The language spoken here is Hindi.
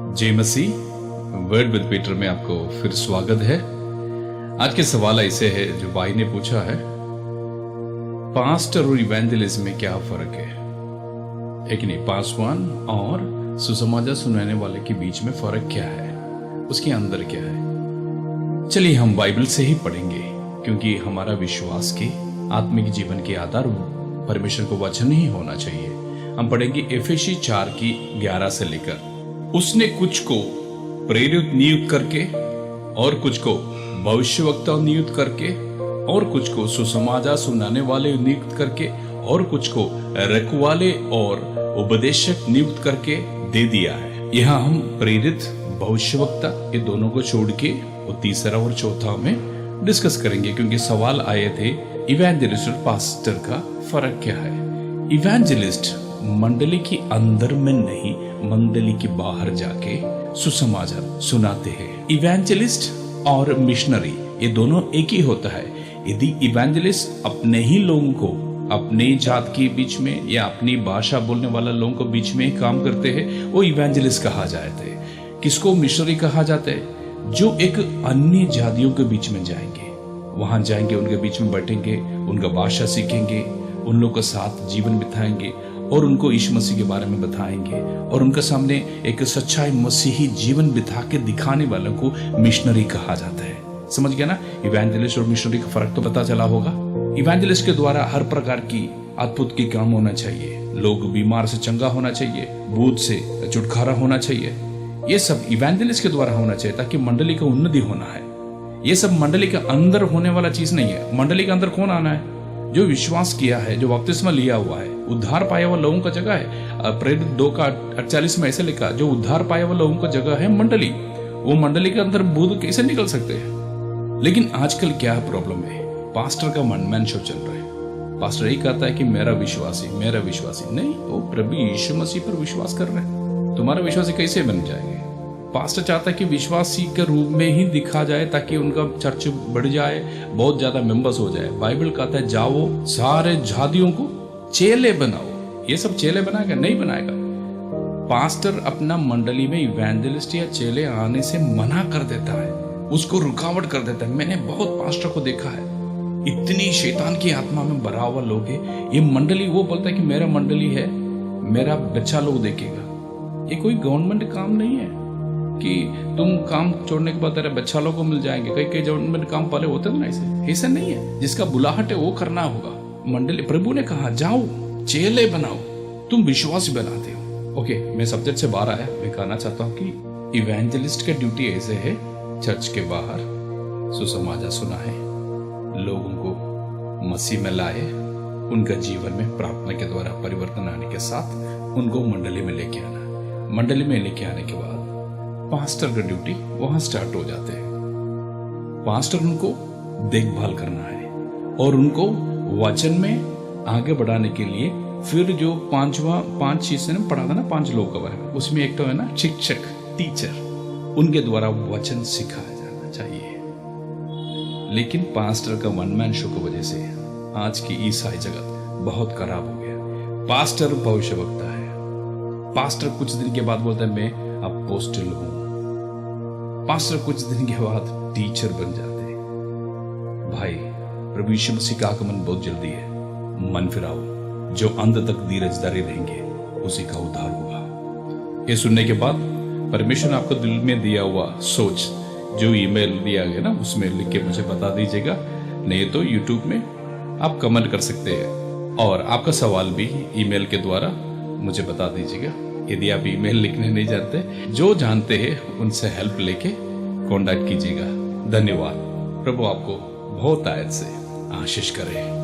जय मसीह। वर्ड विद पीटर में आपको फिर स्वागत है। आज के सवाल ऐसे है जो भाई ने पूछा है, पास्टर और इवेंजलिज्म में क्या फर्क है। एक नहीं, पासवान और सुसमाचार सुनाने वाले के बीच में फर्क क्या है, उसके अंदर क्या है। चलिए हम बाइबल से ही पढ़ेंगे, क्योंकि हमारा विश्वास के आत्मिक जीवन के आधार परमेश्वर को वचन ही होना चाहिए। हम पढ़ेंगे एफेसी 4 की 11 से लेकर। उसने कुछ को प्रेरित नियुक्त करके, और कुछ को भविष्यवक्ता नियुक्त करके, और कुछ को सुसमाचार सुनाने वाले नियुक्त करके, और कुछ को रखवाले और उपदेशक नियुक्त करके दे दिया है। यहाँ हम प्रेरित, भविष्यवक्ता ये दोनों को छोड़ के वो तीसरा और चौथा में डिस्कस करेंगे, क्योंकि सवाल आए थे इवेंजलिस्ट और पास्टर का फर्क क्या है। इवेंजलिस्ट मंडली के अंदर में नहीं, मंडली के बाहर जाके सुसमाचार सुनाते हैं। इवेंजलिस्ट और मिशनरी ये दोनों एक ही होता है। यदि इवेंजलिस्ट अपने ही लोगों को अपने जात के बीच में या अपनी भाषा बोलने वाला लोगों को बीच में काम करते हैं, वो इवेंजलिस्ट कहा जाते हैं। किसको मिशनरी कहा जाता है? जो एक अन्य जातियों के बीच में जाएंगे, वहां जाएंगे, उनके बीच में बैठेंगे, उनका भाषा सीखेंगे, उन लोगों के साथ जीवन बिताएंगे और उनको यीशु मसीह के बारे में बताएंगे, और उनके सामने एक सच्चाई मसीही जीवन बिता के दिखाने वालों को मिशनरी कहा जाता है। समझ गया ना? इवेंजलिस्ट और मिशनरी का फर्क तो पता चला होगा। इवेंजलिस्ट के द्वारा हर प्रकार की अद्भुत की काम होना चाहिए, लोग बीमार से चंगा होना चाहिए, भूत से छुटकारा होना चाहिए। ये सब इवेंजलिस्ट के द्वारा होना चाहिए, ताकि मंडली का उन्नति होना है। ये सब मंडली के अंदर होने वाला चीज नहीं है। मंडली के अंदर कौन आना है? जो विश्वास किया है, जो बपतिस्मा लिया हुआ है, उद्धार पाया हुआ लोगों का जगह है। प्रेरित 2 का 48 में ऐसे लिखा, जो उद्धार पाया हुआ लोगों का जगह है मंडली। वो मंडली के अंदर भूत कैसे निकल सकते हैं? लेकिन आजकल क्या प्रॉब्लम है? पास्टर का मनमैन शो चल रहा है। पास्टर यही कहता है कि मेरा विश्वासी नहीं, वो प्रभु यीशु मसीह पर विश्वास कर रहे हैं। तुम्हारा विश्वासी कैसे बन जाएंगे? पास्टर चाहता है कि विश्वासी के रूप में ही दिखा जाए, ताकि उनका चर्च बढ़ जाए, बहुत ज्यादा मेंबर्स हो जाए। बाइबल कहता है जाओ सारे जातियों को चेले बनाओ। ये सब चेले बनाएगा? नहीं बनाएगा। पास्टर अपना मंडली में इवेंजलिस्ट या चेले आने से मना कर देता है, उसको रुकावट कर देता है। मैंने बहुत पास्टर को देखा है, इतनी शैतान की आत्मा में भरा हुआ लोग है। ये मंडली, वो बोलता है कि मेरा मंडली है, मेरा बच्चा लोग देखेगा। ये कोई गवर्नमेंट काम नहीं है कि तुम काम छोड़ने के बाद तेरे बच्चा लोगों को मिल जाएंगे। कई गवर्नमेंट काम पहले होते थे ना, ऐसे नहीं है। जिसका बुलाहट है वो करना होगा। मंडली, प्रभु ने कहा जाओ चेले बनाओ, तुम विश्वास बनाते हो। ओके, मैं सब्जेक्ट से बाहर आया। मैं कहना चाहता हूँ कि इवेंजलिस्ट का ड्यूटी ऐसे है, चर्च के बाहर सुसमाचार सुनाए, लोगों को मसीह में लाए, उनका जीवन में प्रार्थना के द्वारा परिवर्तन आने के साथ उनको मंडली में लेके आना। मंडली में लेके आने के बाद पास्टर का ड्यूटी वहां स्टार्ट हो जाते हैं। पास्टर उनको देखभाल करना है और उनको वचन में आगे बढ़ाने के लिए फिर जो 5 चीजें पढ़ा था ना, 5 लोगों के बारे में, उसमें एक तो है ना शिक्षक, टीचर, उनके द्वारा वचन सिखाया जाना चाहिए। लेकिन पास्टर का वन मैन शो की वजह से आज की ईसाई जगत बहुत खराब हो गया। पास्टर भविष्यवक्ता है, पास्टर कुछ दिन के बाद बोलता है मैं अपोस्टल हूं, पास्टर कुछ दिन के बाद टीचर बन जाते हैं। भाई, प्रभु यीशु मसीह का आगमन बहुत जल्दी है। मन फिराओ, जो अंत तक धीरजधारी रहेंगे उसी का उद्धार होगा। ये सुनने के बाद परमेश्वर ने आपको दिल में दिया हुआ सोच, जो ईमेल दिया गया ना, उसमें लिख के मुझे बता दीजिएगा। नहीं तो यूट्यूब में आप कमेंट कर सकते हैं, और आपका सवाल भी ईमेल के द्वारा मुझे बता दीजिएगा। यदि आप ईमेल लिखने नहीं जानते, जो जानते हैं उनसे हेल्प लेके कांटेक्ट कीजिएगा। धन्यवाद। प्रभु आपको बहुत आयत से आशीष करे।